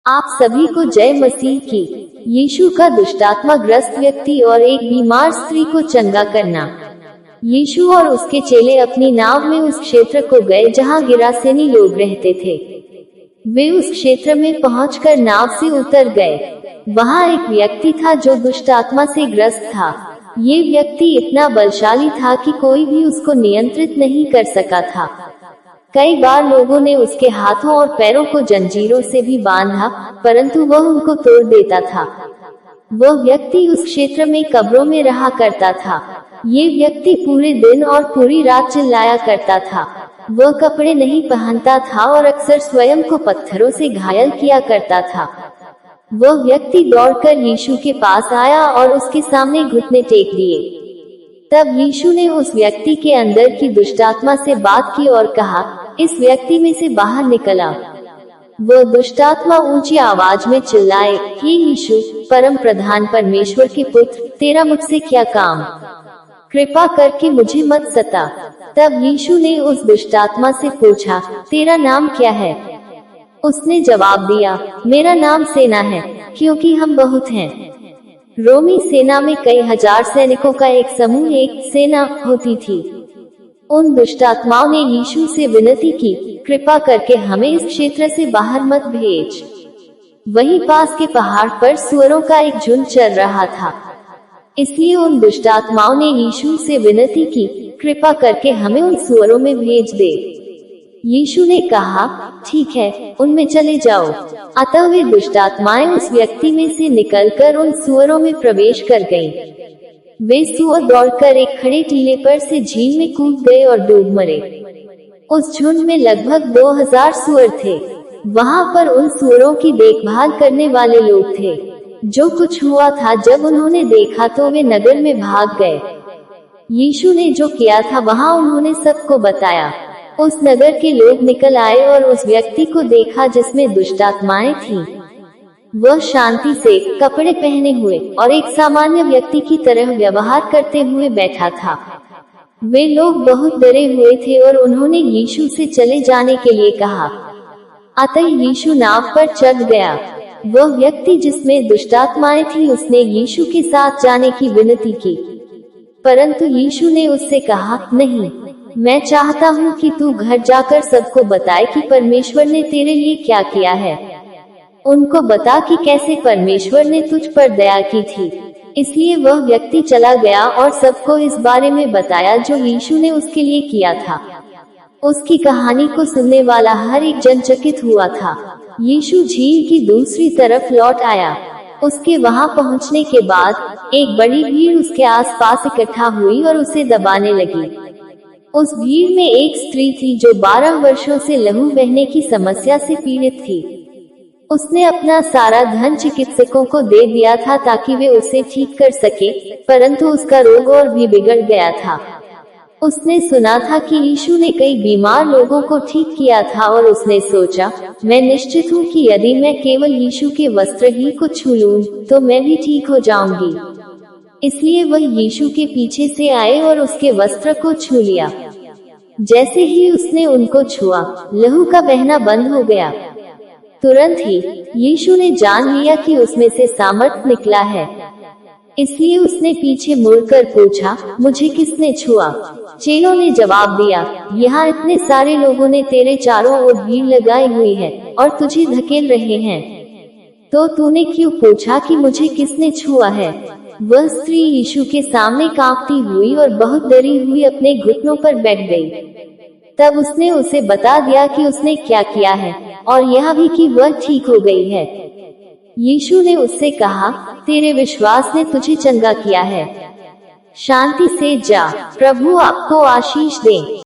आप सभी को जय मसीह की। यीशु का दुष्टात्मा ग्रस्त व्यक्ति और एक बीमार स्त्री को चंगा करना। यीशु और उसके चेले अपनी नाव में उस क्षेत्र को गए जहां गिरासेनी लोग रहते थे। वे उस क्षेत्र में पहुंचकर नाव से उतर गए। वहां एक व्यक्ति था जो दुष्ट आत्मा से ग्रस्त था। ये व्यक्ति इतना बलशाली था कि कोई भी उसको नियंत्रित नहीं कर सका था। कई बार लोगों ने उसके हाथों और पैरों को जंजीरों से भी बांधा, परंतु वह उनको तोड़ देता था। वह व्यक्ति उस क्षेत्र में कब्रों में रहा करता था। ये व्यक्ति पूरे दिन और पूरी रात चिल्लाया करता था। वह कपड़े नहीं पहनता था और अक्सर स्वयं को पत्थरों से घायल किया करता था। वह व्यक्ति दौड़कर यीशु के पास आया और उसके सामने घुटने टेक दिए। तब यीशु ने उस व्यक्ति के अंदर की दुष्टात्मा से बात की और कहा, इस व्यक्ति में से बाहर निकल आ। वह दुष्टात्मा ऊंची आवाज में चिल्लाए, हे यीशु, परम प्रधान परमेश्वर के पुत्र, तेरा मुझसे क्या काम? कृपा करके मुझे मत सता। तब यीशु ने उस दुष्टात्मा से पूछा, तेरा नाम क्या है? उसने जवाब दिया, मेरा नाम सेना है, क्योंकि हम बहुत हैं। रोमी सेना में कई हजार सैनिकों का एक समूह एक सेना होती थी। उन दुष्टात्माओं ने यीशु से विनती की, कृपा करके हमें इस क्षेत्र से बाहर मत भेज। वहीं पास के पहाड़ पर सुअरों का एक झुंड चल रहा था। इसलिए उन दुष्टात्माओं ने यीशु से विनती की, कृपा करके हमें उन सुअरों में भेज दे। यीशु ने कहा, ठीक है, उनमें चले जाओ। अतः वे दुष्टात्माएं उस व्यक्ति में से निकलकर उन सुअरों में प्रवेश कर गईं। वे सुअर दौड़कर एक खड़े टीले पर से झील में कूद गए और डूब मरे। उस झुंड में लगभग 2000 सुअर थे। वहां पर उन सुअरों की देखभाल करने वाले लोग थे। जो कुछ हुआ था जब उन्होंने देखा तो वे नगर में भाग गए। यीशु ने जो किया था वहां उन्होंने सबको बताया। उस नगर के लोग निकल आए और उस व्यक्ति को देखा जिसमें दुष्टात्माएं थीं। वह शांति से कपड़े पहने हुए और एक सामान्य व्यक्ति की तरह व्यवहार करते हुए बैठा था। वे लोग बहुत डरे हुए थे और उन्होंने यीशु से चले जाने के लिए कहा। अतः यीशु नाव पर चढ़ गया। वह व्यक्ति जिसमें दुष्टात्माएं थी उसने यीशु के साथ जाने की विनती की, परंतु यीशु ने उससे कहा, नहीं, मैं चाहता हूँ कि तू घर जाकर सबको बताए कि परमेश्वर ने तेरे लिए क्या किया है। उनको बता कि कैसे परमेश्वर ने तुझ पर दया की थी। इसलिए वह व्यक्ति चला गया और सबको इस बारे में बताया जो यीशु ने उसके लिए किया था। उसकी कहानी को सुनने वाला हर एक जन चकित हुआ था। यीशु झील की दूसरी तरफ लौट आया। उसके वहां पहुंचने के बाद एक बड़ी भीड़ उसके आसपास इकट्ठा हुई और उसे दबाने लगी। उस भीड़ में एक स्त्री थी जो 12 वर्षों से लहू बहने की समस्या से पीड़ित थी। उसने अपना सारा धन चिकित्सकों को दे दिया था ताकि वे उसे ठीक कर सके, परंतु उसका रोग और भी बिगड़ गया था। उसने सुना था कि यीशु ने कई बीमार लोगों को ठीक किया था और उसने सोचा, मैं निश्चित हूँ कि यदि मैं केवल यीशु के वस्त्र ही को छू लूं, तो मैं भी ठीक हो जाऊंगी। इसलिए वह यीशु के पीछे से आए और उसके वस्त्र को छू लिया। जैसे ही उसने उनको छुआ, लहू का बहना बंद हो गया। तुरंत ही यीशु ने जान लिया कि उसमें से सामर्थ निकला है। इसलिए उसने पीछे मुड़कर पूछा, मुझे किसने छुआ? चेलों ने जवाब दिया, यहाँ इतने सारे लोगों ने तेरे चारों ओर भीड़ लगाई हुई है और तुझे धकेल रहे हैं, तो तूने क्यों पूछा कि मुझे किसने छुआ है? वह स्त्री यीशु के सामने कांपती हुई और बहुत डरी हुई अपने घुटनों पर बैठ गई। तब उसने उसे बता दिया कि उसने क्या किया है और यह भी कि वह ठीक हो गई है। यीशु ने उससे कहा, तेरे विश्वास ने तुझे चंगा किया है, शांति से जा, प्रभु आपको आशीष दे।